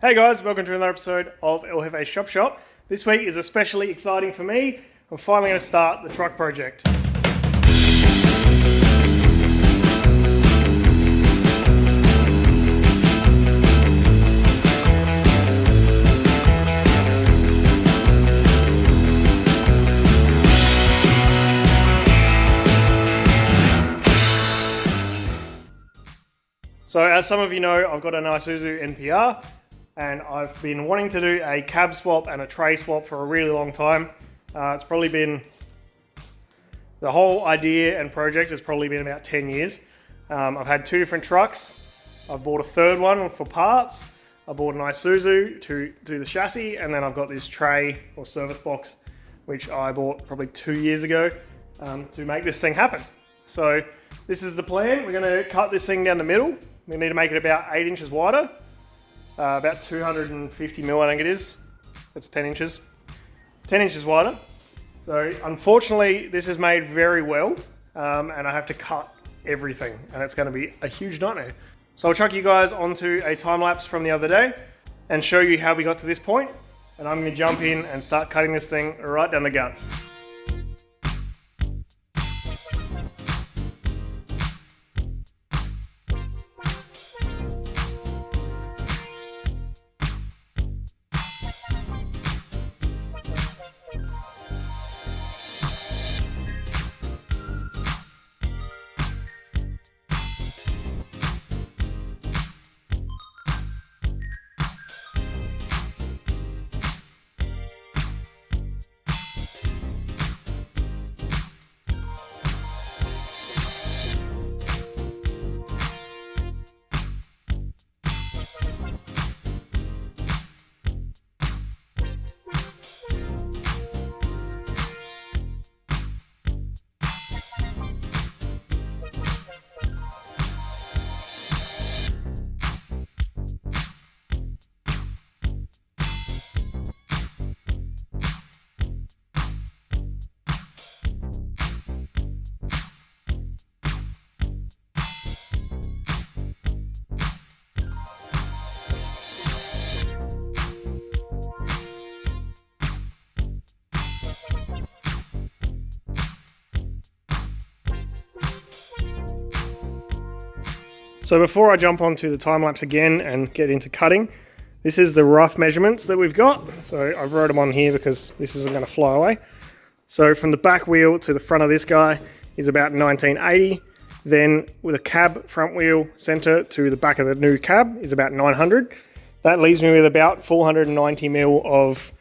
Hey guys, welcome to another episode of El Jefe's Shop Shop. This week is especially exciting for me. I'm finally going to start the truck project. So as some of you know, I've got an Isuzu NPR and I've been wanting to do a cab swap and a tray swap for a really long time. It's probably been, the whole idea and project has probably been about 10 years. I've had two different trucks. I've bought a third one for parts. I bought an Isuzu to do the chassis, and then I've got this tray or service box, which I bought probably 2 years ago to make this thing happen. So this is the plan. We're gonna cut this thing down the middle. We need to make it about 8 inches wider, about 250 mil, I think it is. That's 10 inches. 10 inches wider. So unfortunately, this is made very well, and I have to cut everything, and it's gonna be a huge nightmare. So I'll chuck you guys onto a time lapse from the other day and show you how we got to this point, and I'm gonna jump in and start cutting this thing right down the guts. So before I jump onto the time lapse again and get into cutting, this is the rough measurements that we've got. So I've wrote them on here because this isn't going to fly away. So from the back wheel to the front of this guy is about 1980. Then with a cab front wheel center to the back of the new cab is about 900. That leaves me with about 490 mil of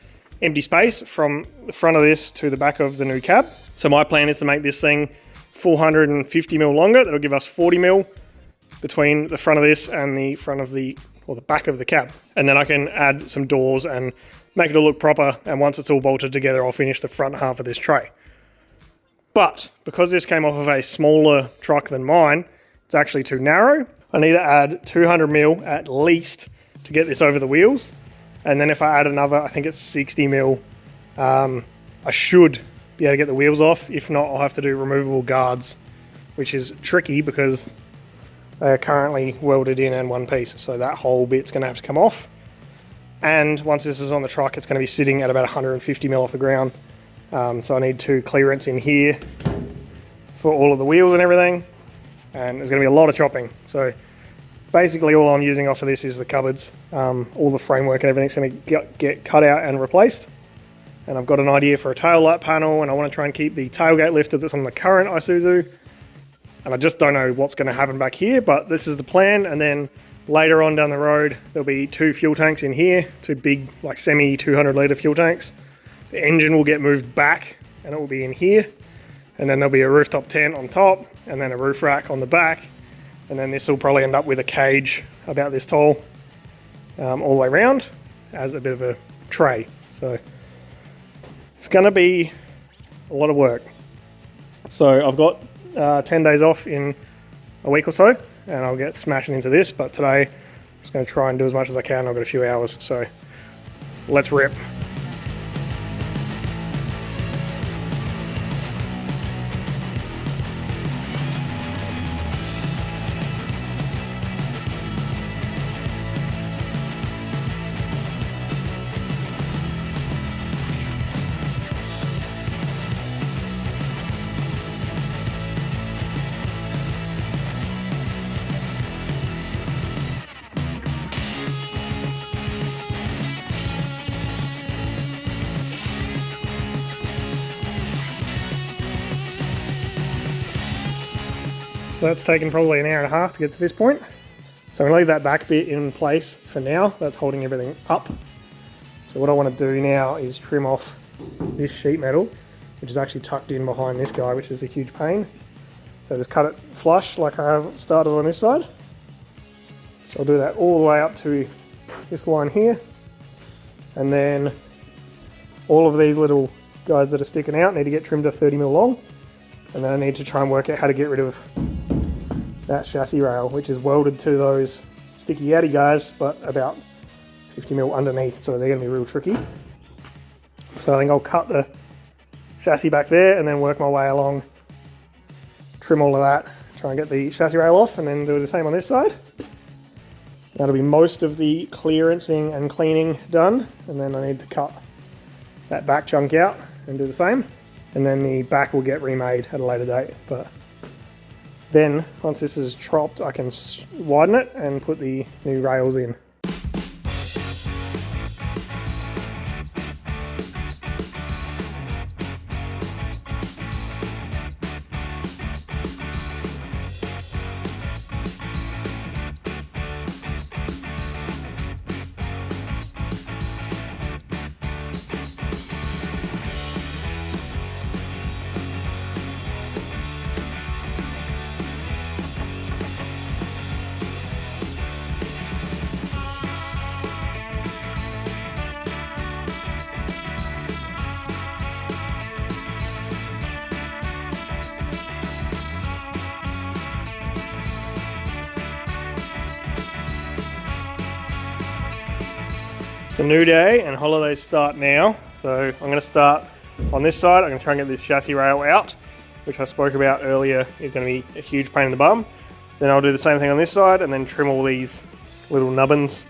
empty space from the front of this to the back of the new cab. So my plan is to make this thing 450 mil longer. That'll give us 40 mil between the front of this and the front of the, or the back of the cab. And then I can add some doors and make it all look proper. And once it's all bolted together, I'll finish the front half of this tray. But because this came off of a smaller truck than mine, it's actually too narrow. I need to add 200 mil at least to get this over the wheels. And then if I add another, I think it's 60 mil, I should be able to get the wheels off. If not, I'll have to do removable guards, which is tricky because they are currently welded in one piece, so that whole bit's going to have to come off. And once this is on the truck, it's going to be sitting at about 150 mil off the ground. So I need to clearance in here for all of the wheels and everything. And there's going to be a lot of chopping. So basically all I'm using off of this is the cupboards. All the framework and everything's going to get cut out and replaced. And I've got an idea for a tail light panel, and I want to try and keep the tailgate lifter that's on the current Isuzu. And I just don't know what's going to happen back here, but this is the plan. And then later on down the road, there'll be two fuel tanks in here, two big, like semi 200 litre fuel tanks. The engine will get moved back and it will be in here. And then there'll be a rooftop tent on top and then a roof rack on the back. And then this will probably end up with a cage about this tall all the way around as a bit of a tray. So it's going to be a lot of work. So I've got 10 days off in a week or so, and I'll get smashing into this, but today I'm just going to try and do as much as I can. I've got a few hours, so let's rip. So that's taken probably an hour and a half to get to this point. So I'm going to leave that back bit in place for now. That's holding everything up. So what I want to do now is trim off this sheet metal, which is actually tucked in behind this guy, which is a huge pain. So just cut it flush like I have started on this side. So I'll do that all the way up to this line here. And then all of these little guys that are sticking out need to get trimmed to 30mm long. And then I need to try and work out how to get rid of that chassis rail, which is welded to those sticky outy guys, but about 50mm underneath, so they're going to be real tricky. So I think I'll cut the chassis back there and then work my way along, trim all of that, try and get the chassis rail off, and then do the same on this side. That'll be most of the clearancing and cleaning done, and then I need to cut that back chunk out and do the same, and then the back will get remade at a later date. But then once this is chopped, I can widen it and put the new rails in. It's a new day and holidays start now, so I'm going to start on this side. I'm going to try and get this chassis rail out, which I spoke about earlier is going to be a huge pain in the bum. Then I'll do the same thing on this side and then trim all these little nubbins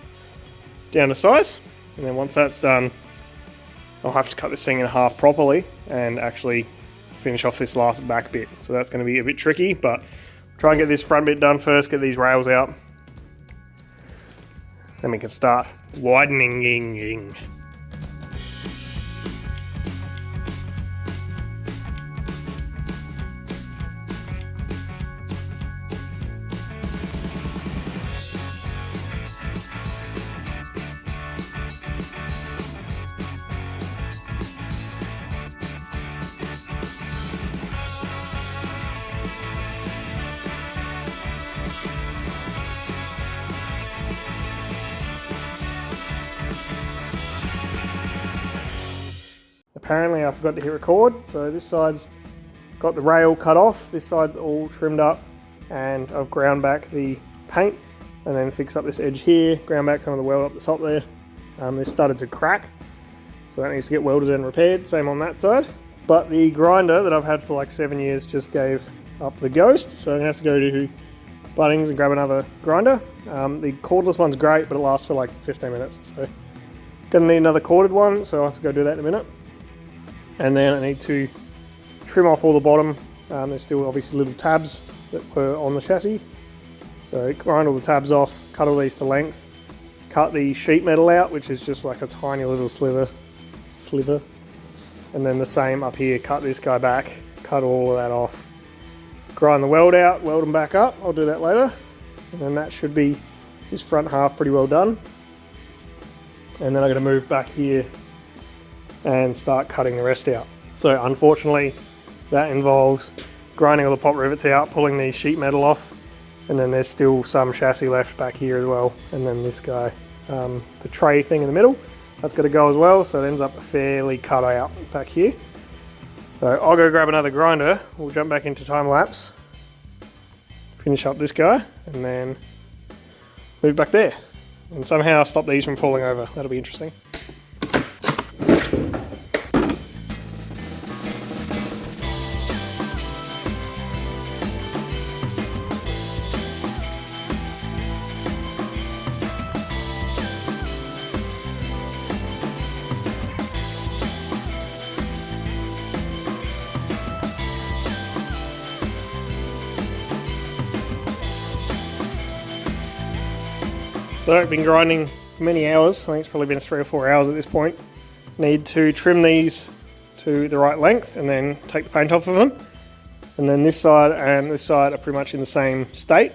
down to size. And then once that's done, I'll have to cut this thing in half properly and actually finish off this last back bit. So that's going to be a bit tricky, but try and get this front bit done first, get these rails out. Then we can start widening. Apparently I forgot to hit record, so this side's got the rail cut off, this side's all trimmed up, and I've ground back the paint and then fixed up this edge here, ground back some of the weld up the top there. This started to crack, so that needs to get welded and repaired, same on that side. But the grinder that I've had for like 7 years just gave up the ghost, so I'm gonna have to go to Bunnings and grab another grinder. The cordless one's great, but it lasts for like 15 minutes, so gonna need another corded one, so I'll have to go do that in a minute. And then I need to trim off all the bottom. There's still obviously little tabs that were on the chassis. So grind all the tabs off, cut all these to length, cut the sheet metal out, which is just like a tiny little sliver. And then the same up here, cut this guy back, cut all of that off. Grind the weld out, weld them back up. I'll do that later. And then that should be this front half pretty well done. And then I'm going to move back here and start cutting the rest out. So unfortunately that involves grinding all the pop rivets out, pulling the sheet metal off, and then there's still some chassis left back here as well. And then this guy, the tray thing in the middle, that's got to go as well, so it ends up fairly cut out back here. So I'll go grab another grinder, we'll jump back into time lapse, finish up this guy, and then move back there. And somehow stop these from falling over, that'll be interesting. So I've been grinding for many hours, I think it's probably been 3 or 4 hours at this point. Need to trim these to the right length and then take the paint off of them. And then this side and this side are pretty much in the same state.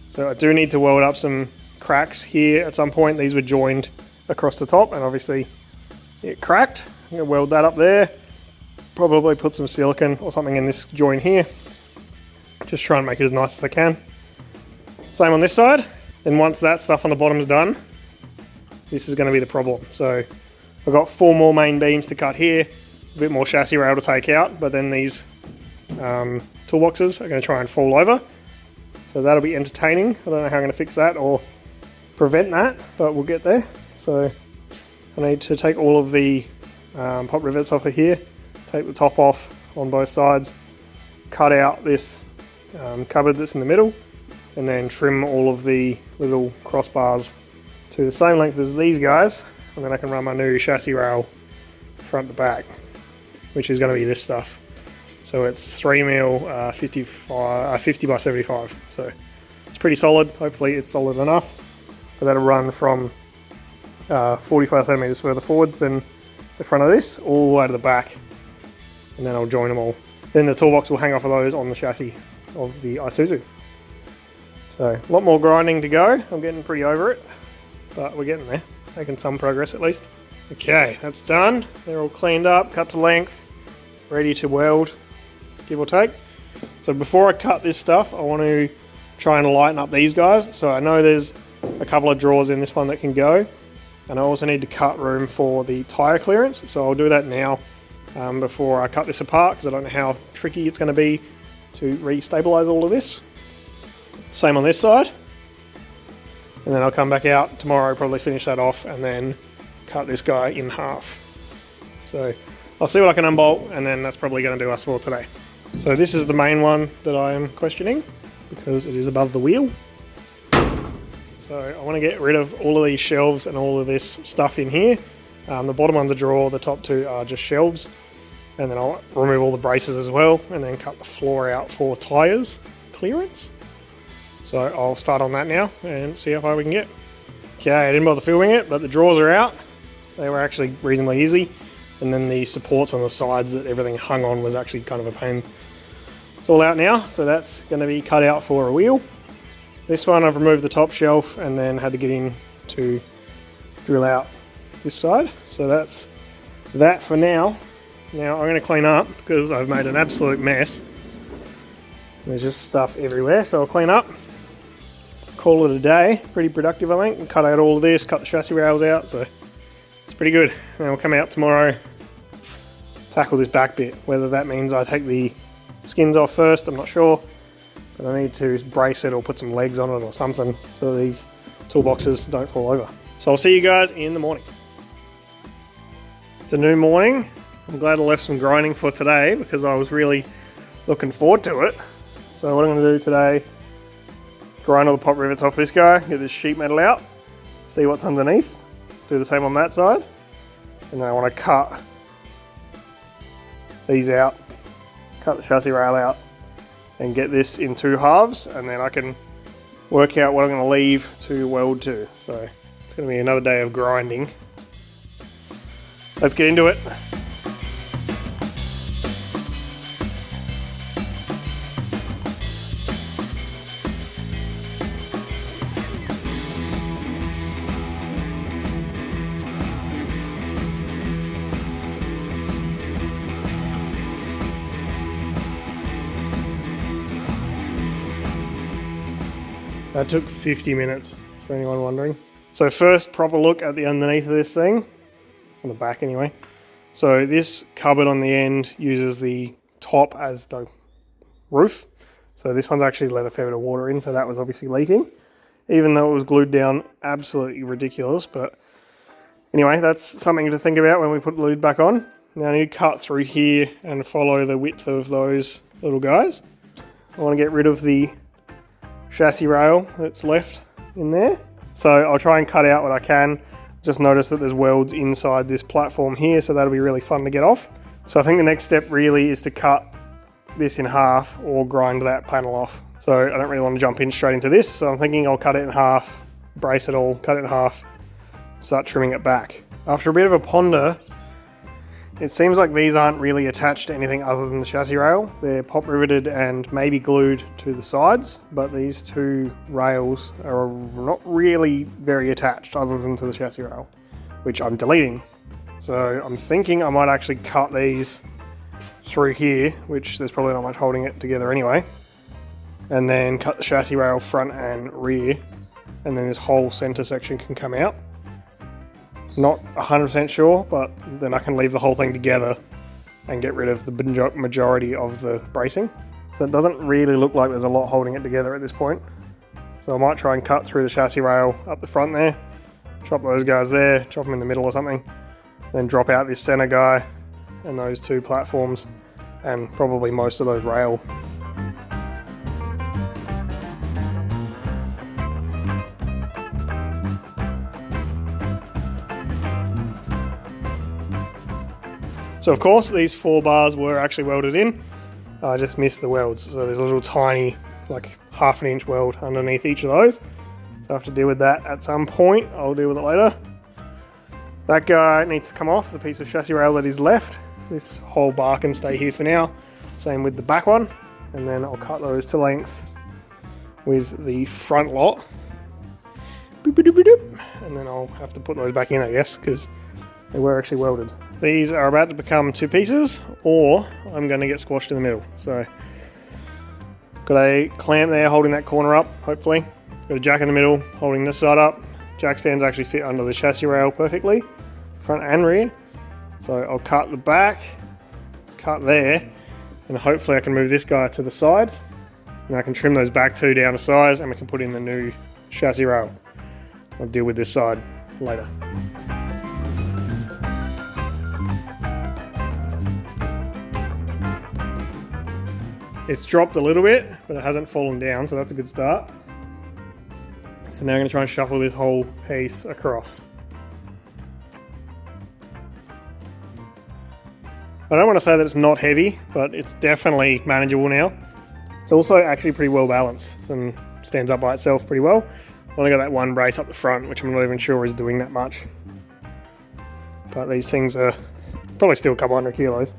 So I do need to weld up some cracks here at some point. These were joined across the top and obviously it cracked. I'm going to weld that up there. Probably put some silicone or something in this joint here. Just try and make it as nice as I can. Same on this side. Then once that stuff on the bottom is done, this is going to be the problem. So I've got 4 more main beams to cut here, a bit more chassis rail to take out, but then these toolboxes are going to try and fall over. So that'll be entertaining. I don't know how I'm going to fix that or prevent that, but we'll get there. So I need to take all of the pop rivets off of here, take the top off on both sides, cut out this cupboard that's in the middle, and then trim all of the little crossbars to the same length as these guys, and then I can run my new chassis rail front to back, which is going to be this stuff. So it's 3mm 50 by 75, so it's pretty solid. Hopefully it's solid enough, but that'll run from 45 centimeters further forwards than the front of this, all the way to the back, and then I'll join them all. Then the toolbox will hang off of those on the chassis of the Isuzu. So a lot more grinding to go. I'm getting pretty over it, but we're getting there, making some progress at least. Okay, that's done. They're all cleaned up, cut to length, ready to weld, give or take. So before I cut this stuff, I want to try and lighten up these guys. So I know there's a couple of drawers in this one that can go, and I also need to cut room for the tyre clearance. So I'll do that now before I cut this apart, because I don't know how tricky it's going to be to re-stabilize all of this. Same on this side. And then I'll come back out tomorrow, probably finish that off, and then cut this guy in half. So I'll see what I can unbolt, and then that's probably going to do us for today. So this is the main one that I am questioning, because it is above the wheel. So I want to get rid of all of these shelves and all of this stuff in here. The bottom one's a drawer, the top two are just shelves. And then I'll remove all the braces as well, and then cut the floor out for tyres clearance. So I'll start on that now and see how far we can get. Okay, I didn't bother filming it, but the drawers are out. They were actually reasonably easy. And then the supports on the sides that everything hung on was actually kind of a pain. It's all out now, so that's going to be cut out for a wheel. This one I've removed the top shelf and then had to get in to drill out this side. So that's that for now. Now I'm going to clean up because I've made an absolute mess. There's just stuff everywhere, so I'll clean up. Call it a day. Pretty productive, I think. Cut out all of this, cut the chassis rails out, so it's pretty good. And we'll come out tomorrow, tackle this back bit. Whether that means I take the skins off first, I'm not sure. But I need to brace it or put some legs on it or something so these toolboxes don't fall over. So I'll see you guys in the morning. It's a new morning. I'm glad I left some grinding for today because I was really looking forward to it. So what I'm going to do today, grind all the pop rivets off this guy, get this sheet metal out, see what's underneath, do the same on that side, and then I want to cut these out, cut the chassis rail out, and get this in 2 halves, and then I can work out what I'm going to leave to weld to. So it's going to be another day of grinding. Let's get into it. That took 50 minutes, for anyone wondering. So first, proper look at the underneath of this thing, on the back anyway. So this cupboard on the end uses the top as the roof. So this one's actually let a fair bit of water in, so that was obviously leaking. Even though it was glued down, absolutely ridiculous. But anyway, that's something to think about when we put the lid back on. Now I need to cut through here and follow the width of those little guys. I want to get rid of the chassis rail that's left in there. So I'll try and cut out what I can. Just notice that there's welds inside this platform here, so that'll be really fun to get off. So I think the next step really is to cut this in half or grind that panel off. So I don't really want to jump in straight into this, so I'm thinking I'll cut it in half, brace it all, cut it in half, start trimming it back. After a bit of a ponder, It seems like these aren't really attached to anything other than the chassis rail. They're pop riveted and maybe glued to the sides, but these two rails are not really very attached other than to the chassis rail, which I'm deleting. So I'm thinking I might actually cut these through here, which there's probably not much holding it together anyway, and then cut the chassis rail front and rear, and then this whole center section can come out. Not 100% sure, but then I can leave the whole thing together and get rid of the majority of the bracing. So it doesn't really look like there's a lot holding it together at this point. So I might try and cut through the chassis rail up the front there, chop those guys there, chop them in the middle or something, then drop out this center guy and those two platforms and probably most of those rail. So of course these 4 bars were actually welded in. I just missed the welds. So there's a little tiny, like 1/2 inch weld underneath each of those. So I have to deal with that at some point. I'll deal with it later. That guy needs to come off, the piece of chassis rail that is left. This whole bar can stay here for now. Same with the back one. And then I'll cut those to length with the front lot. Boop, boop, boop, boop. And then I'll have to put those back in, I guess, because they were actually welded. These are about to become 2 pieces, or I'm going to get squashed in the middle. So, got a clamp there holding that corner up, hopefully. Got a jack in the middle holding this side up. Jack stands actually fit under the chassis rail perfectly, front and rear. So I'll cut the back, cut there, and hopefully I can move this guy to the side. And I can trim those back 2 down to size, and we can put in the new chassis rail. I'll deal with this side later. It's dropped a little bit, but it hasn't fallen down, so that's a good start. So now I'm going to try and shuffle this whole piece across. I don't want to say that it's not heavy, but it's definitely manageable now. It's also actually pretty well balanced and stands up by itself pretty well. I've only got that one brace up the front, which I'm not even sure is doing that much. But these things are probably still a couple 100 kilos,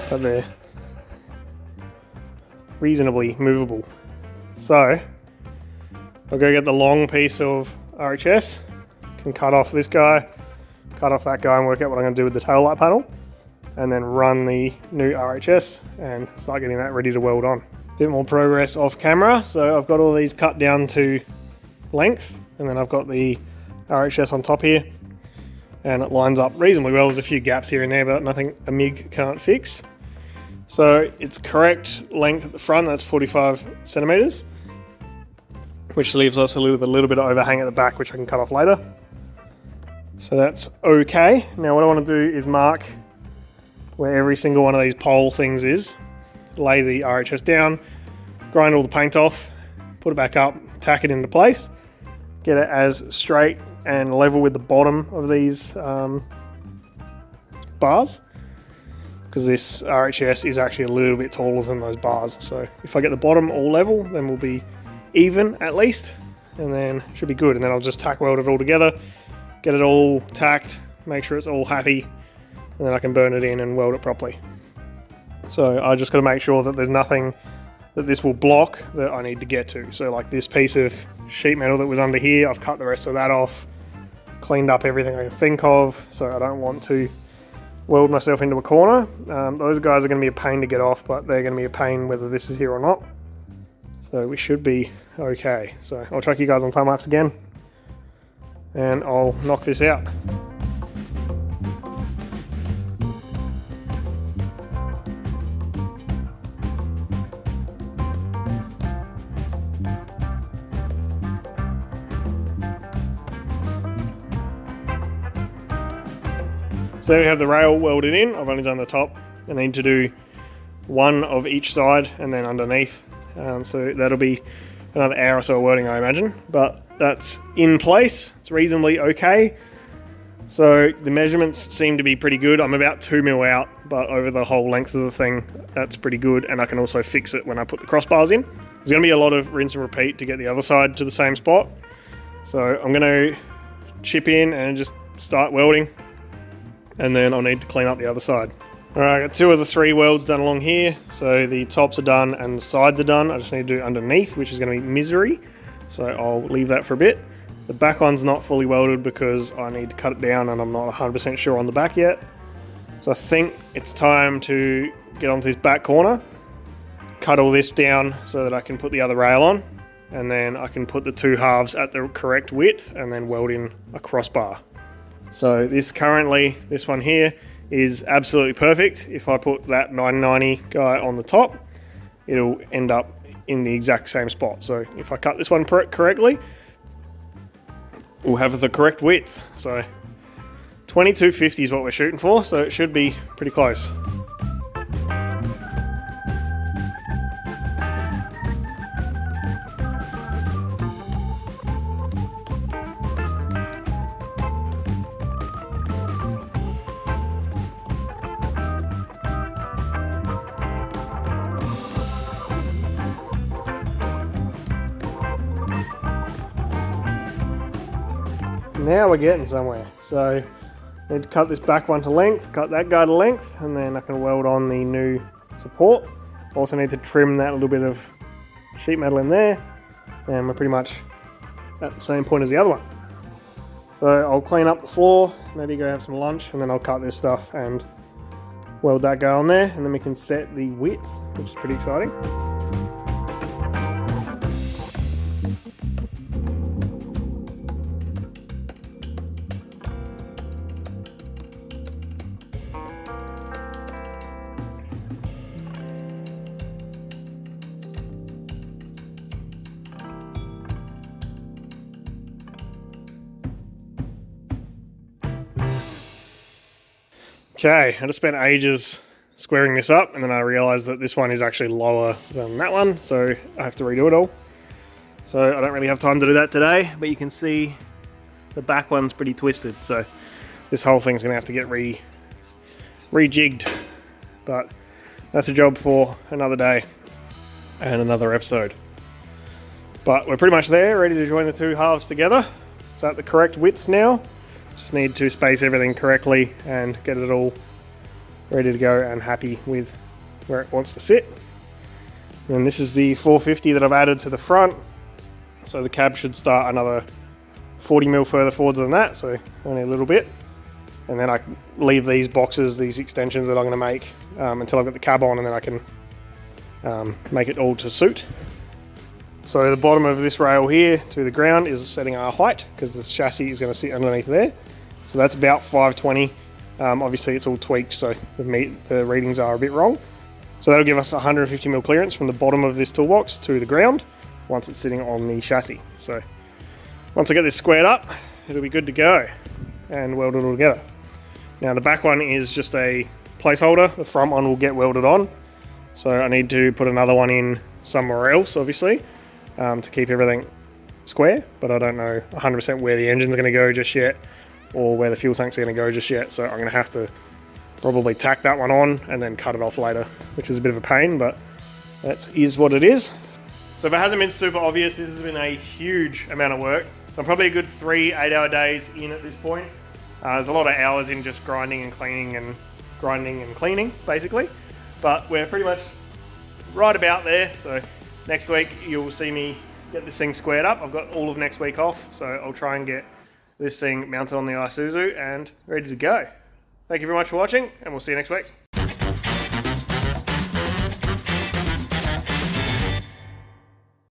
but they're reasonably movable. So I'll go get the long piece of RHS, can cut off this guy, cut off that guy, and work out what I'm going to do with the tail light panel, and then run the new RHS and start getting that ready to weld on. Bit more progress off camera. So I've got all these cut down to length, and then I've got the RHS on top here, and it lines up reasonably well. There's a few gaps here and there, but nothing a MIG can't fix. So it's correct length at the front, that's 45 centimeters, which leaves us with a little bit of overhang at the back, which I can cut off later. So that's okay. Now what I want to do is mark where every single one of these pole things is, lay the RHS down, grind all the paint off, put it back up, tack it into place, get it as straight and level with the bottom of these bars, because this RHS is actually a little bit taller than those bars. So if I get the bottom all level, then we'll be even at least, and then should be good. And then I'll just tack weld it all together, get it all tacked, make sure it's all happy, and then I can burn it in and weld it properly. So I just got to make sure that there's nothing that this will block that I need to get to. So like this piece of sheet metal that was under here, I've cut the rest of that off, cleaned up everything I can think of, so I don't want to weld myself into a corner. Those guys are going to be a pain to get off, but they're going to be a pain whether this is here or not. So we should be okay. So I'll track you guys on time lapse again, and I'll knock this out. So there we have the rail welded in. I've only done the top. I need to do one of each side and then underneath. So that'll be another hour or so of welding, I imagine. But that's in place. It's reasonably okay. So the measurements seem to be pretty good. I'm about 2 mil out, but over the whole length of the thing, that's pretty good. And I can also fix it when I put the crossbars in. There's going to be a lot of rinse and repeat to get the other side to the same spot. So I'm going to chip in and just start welding. and then I'll need to clean up the other side. Alright, I got 2 of the 3 welds done along here, so the tops are done and the sides are done. I just need to do underneath, which is going to be misery, so I'll leave that for a bit. The back one's not fully welded because I need to cut it down and I'm not 100% sure on the back yet. So I think it's time to get onto this back corner, cut all this down so that I can put the other rail on, and then I can put the 2 halves at the correct width and then weld in a crossbar. So this one here is absolutely perfect. If I put that 990 guy on the top, it'll end up in the exact same spot. So if I cut this one correctly, we'll have the correct width. So 2250 is what we're shooting for, so it should be pretty close. Now we're getting somewhere. So I need to cut this back one to length, cut that guy to length, and then I can weld on the new support. Also need to trim that little bit of sheet metal in there, and we're pretty much at the same point as the other one. So I'll clean up the floor, maybe go have some lunch, and then I'll cut this stuff and weld that guy on there, and then we can set the width, which is pretty exciting. Okay, I just spent ages squaring this up, and then I realized that this one is actually lower than that one, so I have to redo it all. So I don't really have time to do that today, but you can see the back one's pretty twisted, so this whole thing's gonna have to get rejigged. But that's a job for another day and another episode. But we're pretty much there, ready to join the 2 halves together. It's at the correct width now. Just need to space everything correctly and get it all ready to go and happy with where it wants to sit. And this is the 450 that I've added to the front. So the cab should start another 40mm further forwards than that, so only a little bit. And then I leave these boxes, these extensions that I'm going to make until I've got the cab on, and then I can make it all to suit. So the bottom of this rail here to the ground is setting our height because the chassis is going to sit underneath there. So that's about 520. Obviously it's all tweaked, so the readings are a bit wrong. So that'll give us 150mm clearance from the bottom of this toolbox to the ground once it's sitting on the chassis. So once I get this squared up, it'll be good to go and weld it all together. Now the back one is just a placeholder. The front one will get welded on. So I need to put another one in somewhere else, obviously, to keep everything square, but I don't know 100% where the engine's going to go just yet, or where the fuel tank's going to go just yet, so I'm going to have to probably tack that one on and then cut it off later, which is a bit of a pain, but that is what it is. So if it hasn't been super obvious, this has been a huge amount of work. So I'm probably a good 3 8-hour days in at this point. There's a lot of hours in just grinding and cleaning, basically, but we're pretty much right about there. So next week you'll see me get this thing squared up. I've got all of next week off, so I'll try and get this thing mounted on the Isuzu and ready to go. Thank you very much for watching, and we'll see you next week.